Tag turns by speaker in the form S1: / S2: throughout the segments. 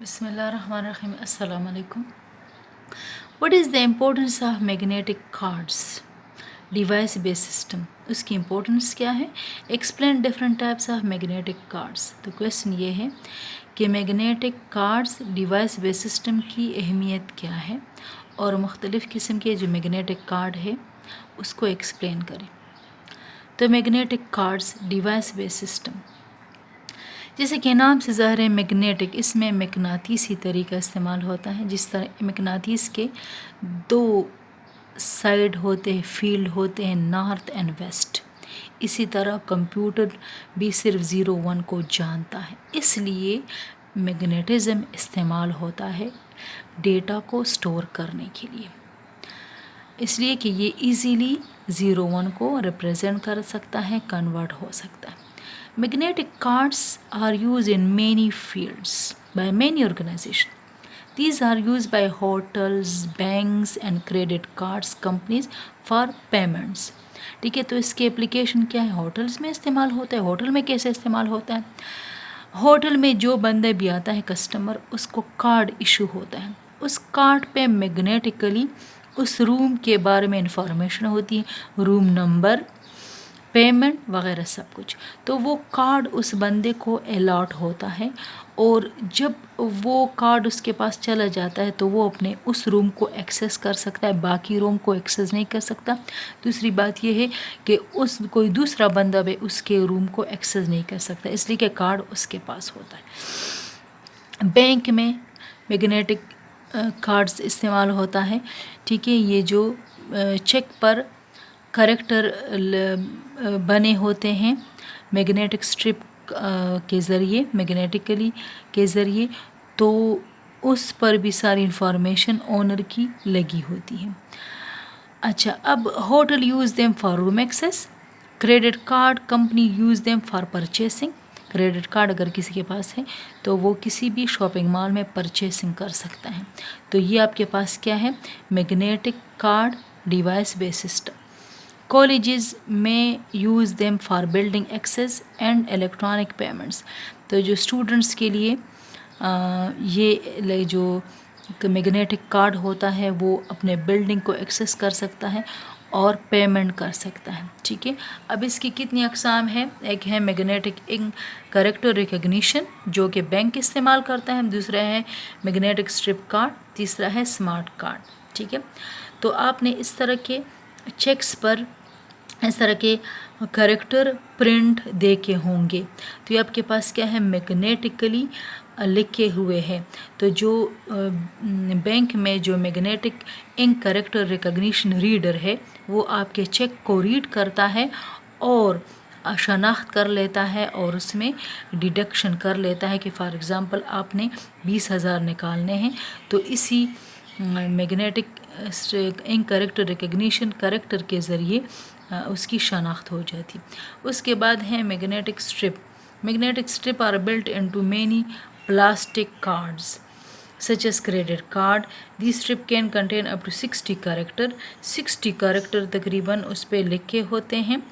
S1: Bismillahirrahmanirrahim. Assalamu alaikum. What is the importance of magnetic cards? Device based system. उसकी importance क्या है? Explain different types of magnetic cards. तो question ये है कि magnetic cards device based system की अहमियत क्या है और मुख्तलिफ़ किस्म के जो magnetic card है उसको explain करें. तो magnetic cards device based system जैसे कि नाम से ज़ाहिर है मैग्नेटिक, इसमें मकनातीसी तरीका इस्तेमाल होता है. जिस तरह मकनातीस के दो साइड होते हैं, फील्ड होते हैं नॉर्थ एंड वेस्ट, इसी तरह कंप्यूटर भी सिर्फ 0-1 को जानता है. इसलिए मैग्नेटिज़्म इस्तेमाल होता है डेटा को स्टोर करने के लिए, इसलिए कि ये इजीली 0-1 को रिप्रेजेंट कर सकता है, कन्वर्ट हो सकता है. Magnetic cards are used in many fields by many organizations. These are used by hotels, banks and credit cards companies for payments. ठीक है, तो इसके एप्लीकेशन क्या है? होटल्स में इस्तेमाल होता है. होटल में कैसे इस्तेमाल होता है? होटल में जो बंदा भी आता है कस्टमर, उसको कार्ड इशू होता है. उस कार्ड पे मैग्नेटिकली उस रूम के बारे में इंफॉर्मेशन होती है, रूम नंबर, पेमेंट वगैरह सब कुछ. तो वो कार्ड उस बंदे को अलॉट होता है और जब वो कार्ड उसके पास चला जाता है तो वो अपने उस रूम को एक्सेस कर सकता है, बाकी रूम को एक्सेस नहीं कर सकता. दूसरी बात ये है कि उस कोई दूसरा बंदा भी उसके रूम को एक्सेस नहीं कर सकता, इसलिए कि कार्ड उसके पास होता है. बैंक में मैग्नेटिक कार्ड्स इस्तेमाल होता है. ठीक है, ये जो चेक पर करेक्टर बने होते हैं मैग्नेटिक स्ट्रिप के ज़रिए, मैग्नेटिकली के ज़रिए, तो उस पर भी सारी इंफॉर्मेशन ओनर की लगी होती है. अच्छा, अब hotel use them for room access, credit card company use them for purchasing. Credit card अगर किसी के पास है तो वो किसी भी शॉपिंग मॉल में परचेसिंग कर सकता है. तो ये आपके पास क्या है? Magnetic card device based system. Colleges may use them for building access and electronic payments. तो जो स्टूडेंट्स के लिए ये जो मैग्नेटिक कार्ड होता है वो अपने बिल्डिंग को एक्सेस कर सकता है और पेमेंट कर सकता है. ठीक है, अब इसकी कितनी अक़साम है? एक है मैग्नेटिक इंक कैरेक्टर रिकग्निशन जो कि बैंक इस्तेमाल करता है, दूसरा है मैग्नेटिक स्ट्रिप कार्ड, तीसरा है स्मार्ट कार्ड. ठीक है, तो आपने इस तरह के चेक्स पर इस तरह के करेक्टर प्रिंट देखे होंगे. तो ये आपके पास क्या है? मैग्नेटिकली लिखे हुए हैं. तो जो बैंक में जो magnetic ink character recognition reader है वो आपके चेक को रीड करता है और शनाख्त कर लेता है और उसमें डिडक्शन कर लेता है कि फॉर एग्ज़ाम्पल आपने 20,000 निकालने हैं, तो इसी magnetic ink character recognition character के ज़रिए उसकी शनाख्त हो जाती. उसके बाद है magnetic strip. Magnetic strip are built into many plastic cards such as credit card. The strip can contain up to 60 character. 60 character तकरीबन उस पर लिखे होते हैं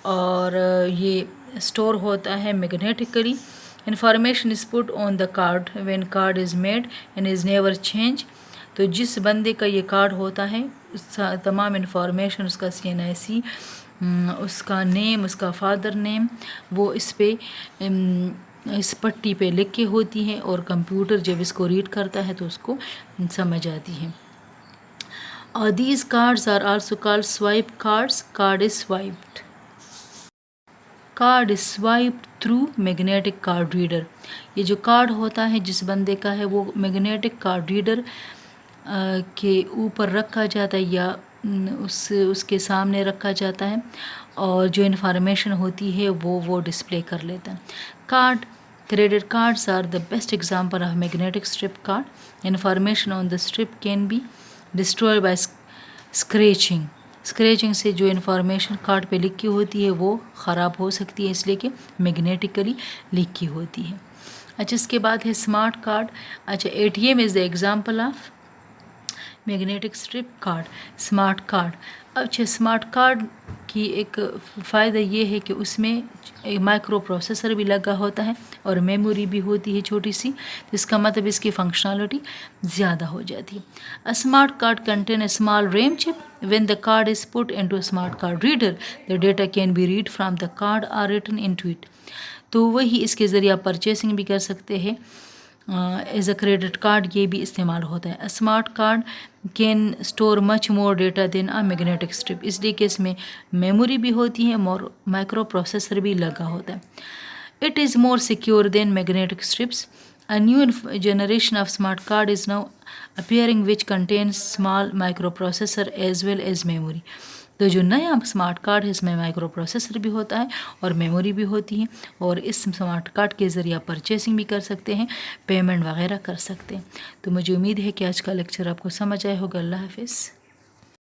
S1: और ये स्टोर होता है magnetically. Information is put on the card when card is made and is never change. तो जिस बंदे का ये कार्ड होता है तमाम इन्फॉर्मेशन, उसका CNIC, उसका नेम, उसका फादर नेम, वो इस पे इस पट्टी पे लिख के होती है और कंप्यूटर जब इसको रीड करता है तो उसको समझ आती है. और these cards are also called swipe cards. Card is swiped. Card is swiped through magnetic card reader. ये जो कार्ड होता है जिस बंदे का है वो मैग्नेटिक कार्ड रीडर के ऊपर रखा जाता है या उसके सामने रखा जाता है और जो इन्फॉर्मेशन होती है वो डिस्प्ले कर लेता है. Card credit cards are the best example of magnetic strip card. Information on the strip can be destroyed by scratching. Scratching से जो इन्फॉर्मेशन कार्ड पे लिखी होती है वो ख़राब हो सकती है, इसलिए कि मैग्नेटिकली लिखी होती है. अच्छा, इसके बाद है स्मार्ट कार्ड. अच्छा, ATM is the example of magnetic strip card, smart card. अच्छा, स्मार्ट कार्ड کی ایک فائدہ یہ ہے کہ اس میں مائکرو پروسیسر بھی لگا ہوتا ہے اور میموری بھی ہوتی ہے چھوٹی سی، جس کا مطلب اس کی فنکشنالٹی زیادہ ہو جاتی ہے. Smart card contain a small RAM chip. When the card is put into smart card reader the data can be read from the card or written into it. تو وہی اس کے ذریعہ پرچیسنگ بھی کر سکتے ہیں. ایز اے کریڈٹ کارڈ یہ بھی استعمال ہوتا ہے. Smart card can store much more data than a magnetic strip. اس لیے کہ اس میں میموری بھی ہوتی ہے اور مائکرو پروسیسر بھی لگا ہوتا ہے. It is more secure than magnetic strips. A new generation of smart card is now appearing which contains small microprocessor as well as memory. تو جو نیا اسمارٹ کارڈ ہے اس میں مائکرو پروسیسر بھی ہوتا ہے اور میموری بھی ہوتی ہے، اور اس اسمارٹ کارڈ کے ذریعہ پرچیسنگ بھی کر سکتے ہیں، پیمنٹ وغیرہ کر سکتے ہیں. تو مجھے امید ہے کہ آج کا لیکچر آپ کو سمجھ آیا ہوگا. اللہ حافظ.